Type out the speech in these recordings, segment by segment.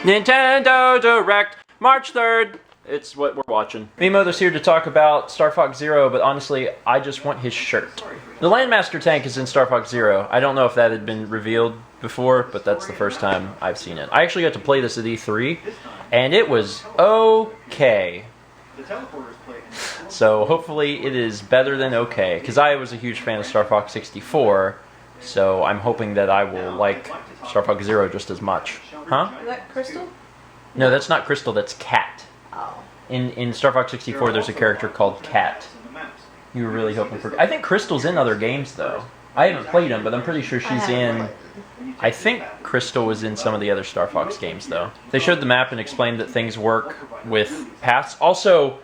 Nintendo Direct, March 3rd. It's what we're watching. Miyamoto's here to talk about Star Fox Zero, but honestly, I just want his shirt. The Landmaster tank is in Star Fox Zero. I don't know if that had been revealed before, but that's the first time I've seen it. I actually got to play this at E3, and it was okay. So hopefully it is better than okay, because I was a huge fan of Star Fox 64, so I'm hoping that I will like Star Fox Zero just as much. Huh? Is that Crystal? No, that's not Crystal, that's Cat. Oh. In Star Fox 64, there's a character called Cat. You were really hoping for... I think Crystal's in other games, though. I haven't played them, but I'm pretty sure she's in... I think Crystal was in some of the other Star Fox games, though. They showed the map and explained that things work with paths. Also,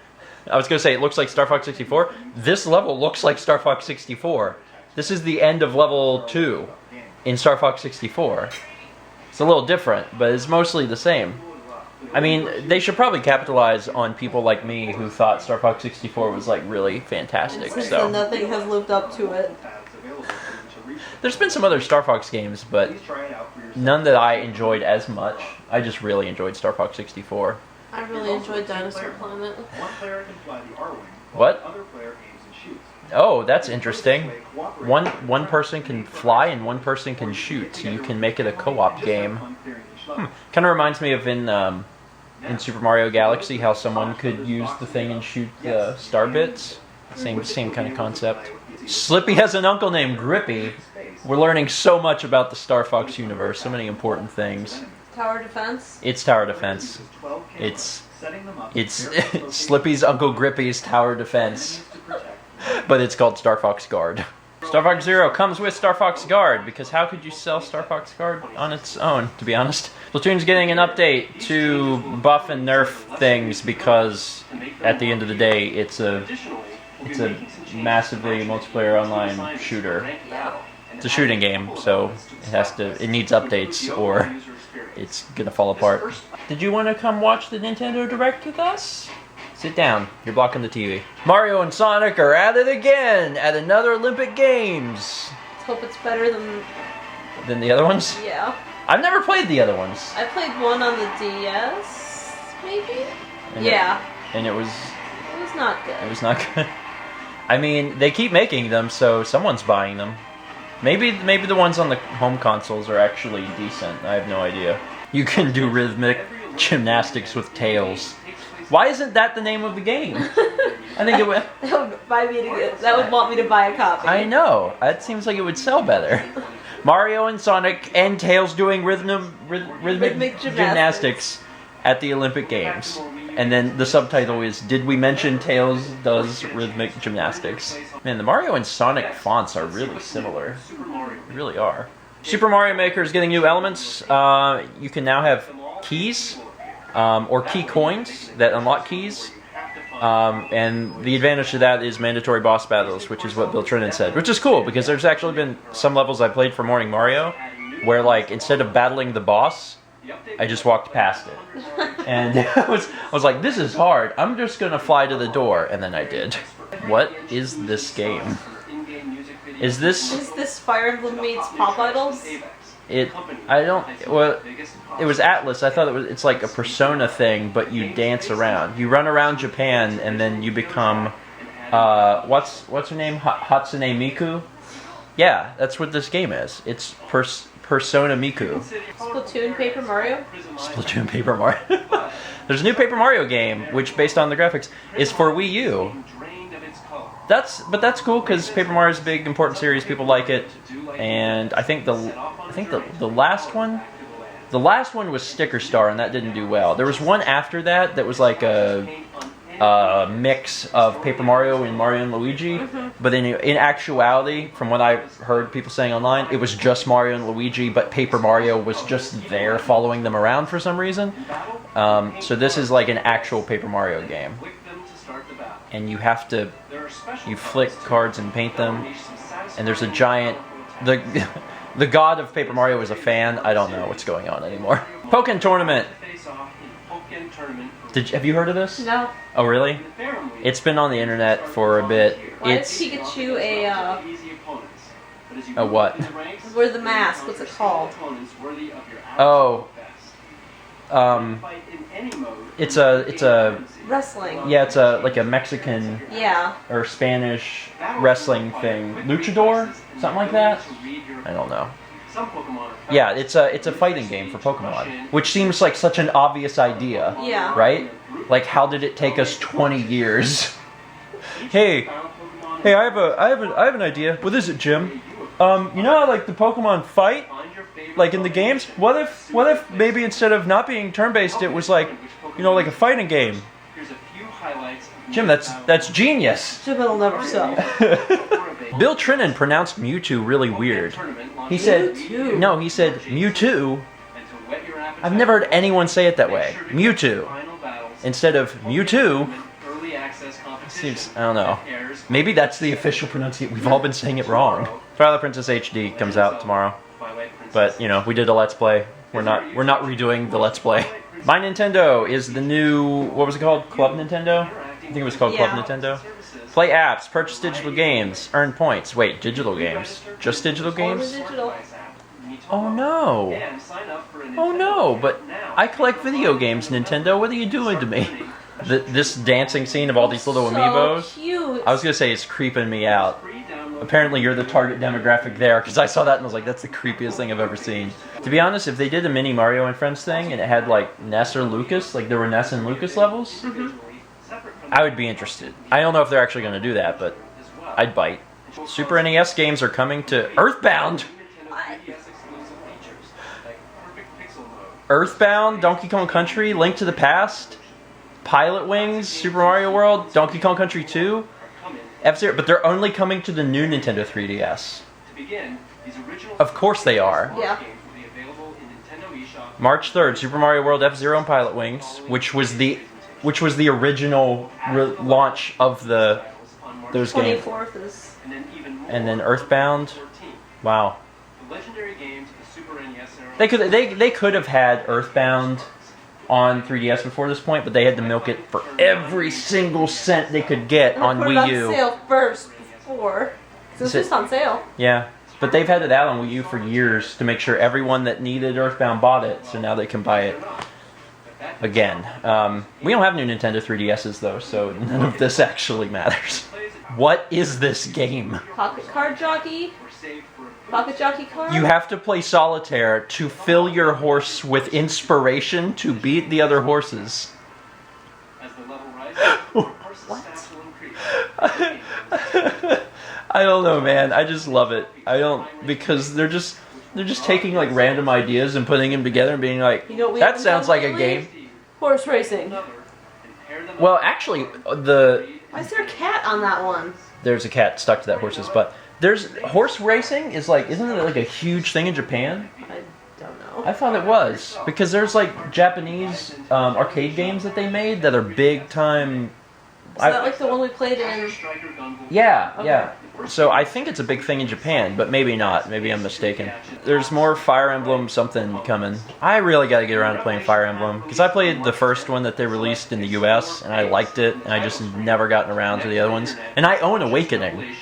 I was going to say, it looks like Star Fox 64. This level looks like Star Fox 64. This is the end of level 2 in Star Fox 64. It's a little different, but it's mostly the same. I mean, they should probably capitalize on people like me who thought Star Fox 64 was, like, really fantastic. So nothing has lived up to it. There's been some other Star Fox games, but none that I enjoyed as much. I just really enjoyed Star Fox 64. I really enjoyed Dinosaur Planet. What? Oh, that's interesting. One person can fly and one person can shoot. So you can make it a co-op game. Kind of reminds me of in Super Mario Galaxy how someone could use the thing and shoot the star bits. Same kind of concept. Slippy has an uncle named Grippy. We're learning so much about the Star Fox universe. So many important things. Tower defense. It's tower defense. It's Slippy's Uncle Grippy's tower defense. But it's called Starfox Guard. Star Fox Zero comes with Star Fox Guard, because how could you sell Star Fox Guard on its own, to be honest? Splatoon's getting an update to buff and nerf things, because at the end of the day, it's a massively multiplayer online shooter. It's a shooting game, so it needs updates or it's gonna fall apart. Did you want to come watch the Nintendo Direct with us? Sit down. You're blocking the TV. Mario and Sonic are at it again at another Olympic Games. Let's hope it's better than the other ones? Yeah. I've never played the other ones. I played one on the DS, maybe? Yeah. And it was... It was not good. It was not good. I mean, they keep making them, so someone's buying them. Maybe the ones on the home consoles are actually decent. I have no idea. You can do rhythmic gymnastics with Tails. Why isn't that the name of the game? I think it would... that would want me to buy a copy. I know. That seems like it would sell better. Mario and Sonic and Tails doing rhythmic gymnastics at the Olympic Games. And then the subtitle is, Did we mention Tails does rhythmic gymnastics? Man, the Mario and Sonic fonts are really similar. They really are. Super Mario Maker is getting new elements. You can now have keys. Or key coins that unlock keys. And the advantage to that is mandatory boss battles, which is what Bill Trinen said. Which is cool, because there's actually been some levels I played for Morning Mario where, like, instead of battling the boss, I just walked past it. And I was like, this is hard. I'm just going to fly to the door. And then I did. What is this game? Is this Fire Emblem meets Pop Idols? It was Atlas. I thought it's like a Persona thing, but you dance around. You run around Japan, and then you become, what's her name? Hatsune Miku? Yeah, that's what this game is. It's Persona Miku. Splatoon Paper Mario? Splatoon Paper Mario. There's a new Paper Mario game, which, based on the graphics, is for Wii U. But that's cool, because Paper Mario is a big, important series. People like it, and I think the last one was Sticker Star, and that didn't do well. There was one after that was like a mix of Paper Mario and Mario and Luigi, but in actuality, from what I heard people saying online, it was just Mario and Luigi, but Paper Mario was just there following them around for some reason. So this is like an actual Paper Mario game. And you flick cards and paint them, and there's a giant, the god of Paper Mario is a fan. I don't know what's going on anymore. Pokken Tournament. Have you heard of this? No. Oh, really? It's been on the internet for a bit. Why is Pikachu a what? Wear the mask. What's it called? Oh. It's a Wrestling. yeah, it's a like a Mexican Yeah. or Spanish wrestling thing. Luchador, something like that. I don't know. Yeah, it's a fighting game for Pokemon, which seems like such an obvious idea. Yeah. Right? Like, how did it take us 20 years? Hey, I have an idea. What is it, Jim? You know how like the Pokemon fight, like in the games? What if maybe instead of not being turn-based, it was like, you know, like a fighting game? Jim, that's genius. Jim, it'll never sell. Bill Trinen pronounced Mewtwo really weird. He said, Mewtwo. no, he said Mewtwo. I've never heard anyone say it that way. Mewtwo. Instead of Mewtwo. Seems, I don't know. Maybe that's the official pronunciation. We've all been saying it wrong. Twilight Princess HD comes out tomorrow. But, you know, we did a Let's Play. We're not redoing the Let's Play. My Nintendo is the new, what was it called? Club Nintendo? I think it was called Club Nintendo. Play apps, purchase digital games, earn points. Wait, digital games? Just digital games? Digital. Oh no. Oh no, but I collect video games, Nintendo. What are you doing to me? This dancing scene of all these little amiibos. Cute. I was gonna say it's creeping me out. Apparently you're the target demographic there, because I saw that and was like, that's the creepiest thing I've ever seen. To be honest, if they did a mini Mario and Friends thing and it had like Ness or Lucas, like there were Ness and Lucas levels, I would be interested. I don't know if they're actually gonna do that, but I'd bite. Super NES games are coming to Earthbound. Earthbound, Donkey Kong Country, Link to the Past, Pilot Wings, Super Mario World, Donkey Kong Country 2, F-Zero, but they're only coming to the new Nintendo 3DS. Of course they are. Yeah. March 3rd, Super Mario World, F-Zero, and Pilot Wings, which was the original launch of those games. 24th is... And then Earthbound. Wow. They could have had Earthbound on 3DS before this point, but they had to milk it for every single cent they could get on Wii U. Put it on sale first before. So it's just on sale. Yeah, but they've had it out on Wii U for years to make sure everyone that needed Earthbound bought it, so now they can buy it again. We don't have new Nintendo 3DSs though, so none of this actually matters. What is this game? Pocket Card Jockey? Pocket Jockey card? You have to play solitaire to fill your horse with inspiration to beat the other horses. What? I don't know, man. I just love it. Because they're just taking like random ideas and putting them together and being like, you know, that sounds like a game. Horse racing. Well, actually, why is there a cat on that one? There's a cat stuck to that horse's butt. There's horse racing is like, isn't it like a huge thing in Japan? I don't know. I thought it was because there's like Japanese arcade games that they made that are big time. Is that like the one we played in? Yeah, Okay. yeah. So I think it's a big thing in Japan, but maybe not. Maybe I'm mistaken. There's more Fire Emblem something coming. I really got to get around to playing Fire Emblem because I played the first one that they released in the US and I liked it, and I just never gotten around to the other ones. And I own Awakening.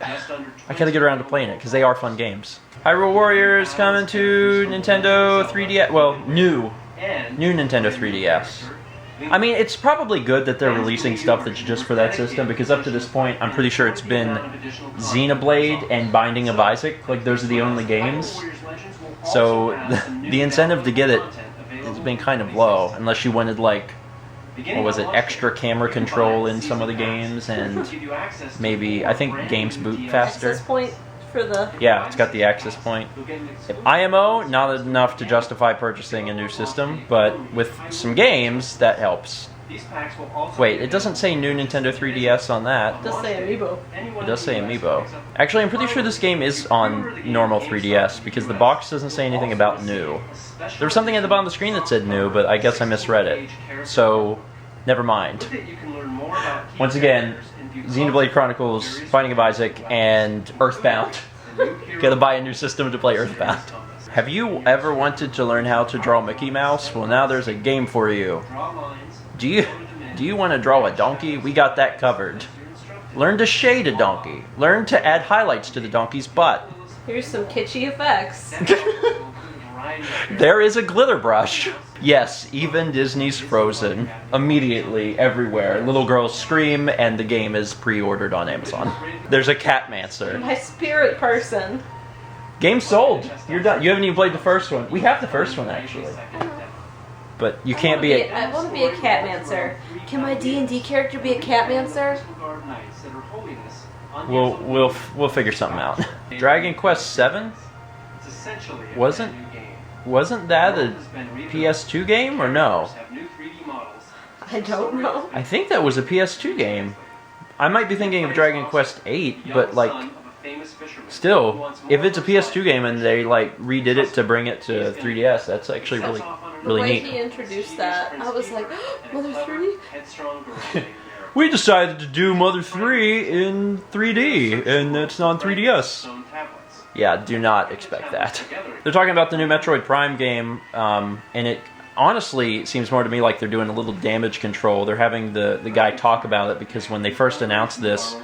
I gotta get around to playing it because they are fun games. Hyrule Warriors coming to Nintendo 3DS. Well, new Nintendo 3DS. I mean, it's probably good that they're releasing stuff that's just for that system because up to this point, I'm pretty sure it's been Xenoblade and Binding of Isaac. Like those are the only games. So the incentive to get it has been kind of low unless you wanted like, what was it, extra camera control in some of the games, and maybe, I think games boot faster. Access point for the... Yeah, it's got the access point. IMO, not enough to justify purchasing a new system, but with some games, that helps. Wait, it doesn't say new Nintendo 3DS on that. It does say Amiibo. It does say Amiibo. Actually, I'm pretty sure this game is on normal 3DS, because the box doesn't say anything about new. There was something at the bottom of the screen that said new, but I guess I misread it. So, never mind. Once again, Xenoblade Chronicles, Binding of Isaac, and Earthbound. Gotta buy a new system to play Earthbound. Have you ever wanted to learn how to draw Mickey Mouse? Well, now there's a game for you. Do you want to draw a donkey? We got that covered. Learn to shade a donkey. Learn to add highlights to the donkey's butt. Here's some kitschy effects. There is a glitter brush. Yes, even Disney's Frozen. Immediately, everywhere. Little girls scream, and the game is pre-ordered on Amazon. There's a Catmancer. My spirit person. Game sold. You're done. You haven't even played the first one. We have the first one, actually. But you can't be a... I want to be a Catmancer. Can my D&D character be a Catmancer? We'll figure something out. Dragon Quest VII? Wasn't that a PS2 game or no? I don't know. I think that was a PS2 game. I might be thinking of Dragon Quest VIII, but like, still, if it's a PS2 game and they like redid it to bring it to 3DS, that's actually really The way neat. he introduced that, I was like, Mother 3? We decided to do Mother 3 in 3D, and it's on 3DS. Yeah, do not expect that. They're talking about the new Metroid Prime game, and it honestly seems more to me like they're doing a little damage control. They're having the guy talk about it because when they first announced this,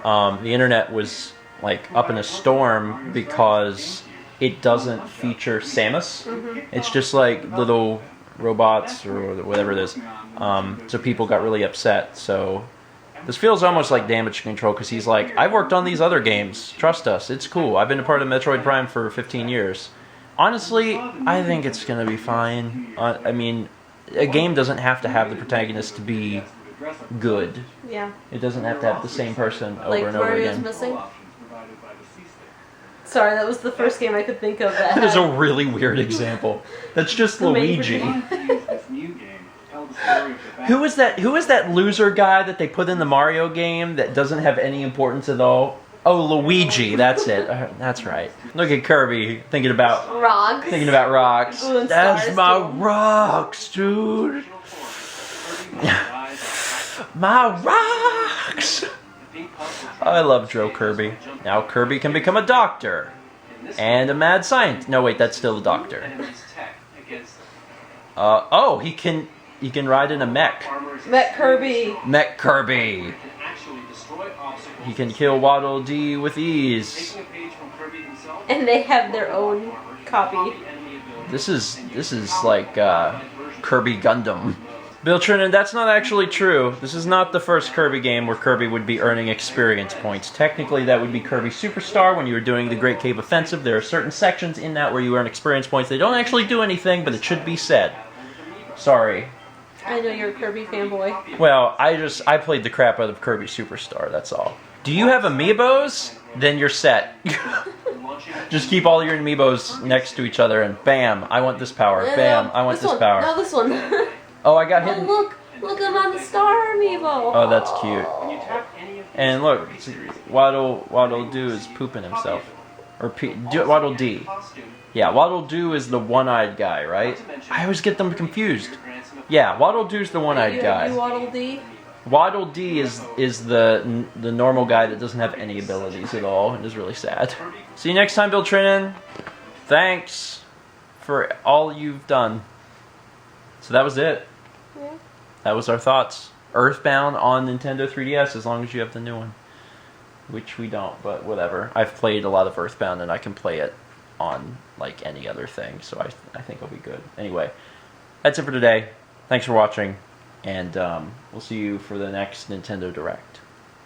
the internet was like up in a storm because it doesn't feature Samus. It's just like little robots or whatever it is. So people got really upset. So this feels almost like damage control because he's like, I've worked on these other games. Trust us. It's cool. I've been a part of Metroid Prime for 15 years. Honestly, I think it's going to be fine. I mean, a game doesn't have to have the protagonist to be good. Yeah. It doesn't have to have the same person over Like and over Mario's again. missing? Sorry, that was the first game I could think of that That is had... a really weird example. That's just Luigi. Who is that loser guy that they put in the Mario game that doesn't have any importance at all? Oh, Luigi, that's it. That's right. Look at Kirby thinking about Rocks. rocks. Ooh, and That's stars, my too. rocks, dude. My rocks. I love Joe Kirby. Now Kirby can become a doctor and a mad scientist. No, wait, that's still the doctor. Oh, he can ride in a mech. Met Kirby. Mech Kirby. He can kill Waddle Dee with ease. And they have their own copy. This is like Kirby Gundam. Bill Trinen, that's not actually true. This is not the first Kirby game where Kirby would be earning experience points. Technically, that would be Kirby Superstar when you were doing the Great Cave Offensive. There are certain sections in that where you earn experience points. They don't actually do anything, but it should be said. Sorry. I know you're a Kirby fanboy. Well, I played the crap out of Kirby Superstar, that's all. Do you have amiibos? Then you're set. Just keep all your amiibos next to each other and bam, I want this power. Bam, I want this power. No, this one. Oh, I got hit. Look, I'm on the Star Amiibo. Oh, that's cute. And look, Waddle Doo is pooping himself. Or Waddle Dee. Yeah, Waddle Doo is the one-eyed guy, right? I always get them confused. Yeah, Waddle Doo's the one-eyed guy. You Waddle Dee? Waddle Dee is the normal guy that doesn't have any abilities at all and is really sad. See you next time, Bill Trinen. Thanks for all you've done. So that was it. Yeah. That was our thoughts. Earthbound on Nintendo 3DS as long as you have the new one. Which we don't, but whatever. I've played a lot of Earthbound and I can play it on like any other thing, so I think it'll be good. Anyway, that's it for today. Thanks for watching, and we'll see you for the next Nintendo Direct.